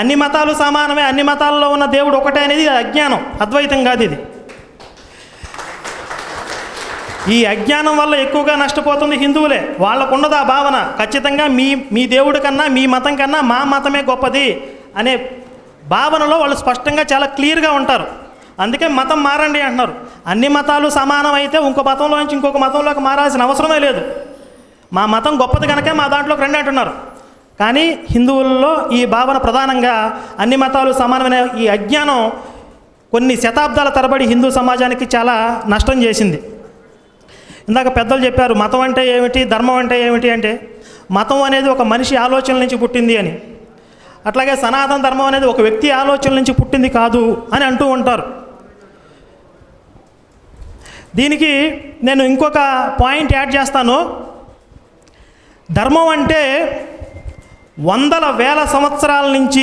అన్ని మతాలు సమానమే, అన్ని మతాల్లో ఉన్న దేవుడు ఒకటే అనేది అజ్ఞానం, అద్వైతం కాదు ఇది. ఈ అజ్ఞానం వల్ల ఎక్కువగా నష్టపోతుంది హిందువులే. వాళ్ళకున్నది ఆ భావన, ఖచ్చితంగా మీ దేవుడి కన్నా, మీ మతం కన్నా మా మతమే గొప్పది అనే భావనలో వాళ్ళు స్పష్టంగా చాలా క్లియర్గా ఉంటారు. అందుకే మతం మారండి అంటున్నారు. అన్ని మతాలు సమానం అయితే ఇంకో మతంలో నుంచి ఇంకొక మతంలోకి మారాల్సిన అవసరమే లేదు. మా మతం గొప్పది కనుక మా దాంట్లోకి రండి అంటున్నారు. కానీ హిందువుల్లో ఈ భావన ప్రధానంగా అన్ని మతాలు సమానమైన ఈ అజ్ఞానం కొన్ని శతాబ్దాల తరబడి హిందూ సమాజానికి చాలా నష్టం చేసింది. ఇందాక పెద్దలు చెప్పారు మతం అంటే ఏమిటి, ధర్మం అంటే ఏమిటి అంటే, మతం అనేది ఒక మనిషి ఆలోచనల నుంచి పుట్టింది అని, అట్లాగే సనాతన ధర్మం అనేది ఒక వ్యక్తి ఆలోచనల నుంచి పుట్టింది కాదు అని అంటూ ఉంటారు. దీనికి నేను ఇంకొక పాయింట్ యాడ్ చేస్తాను. ధర్మం అంటే వందల వేల సంవత్సరాల నుంచి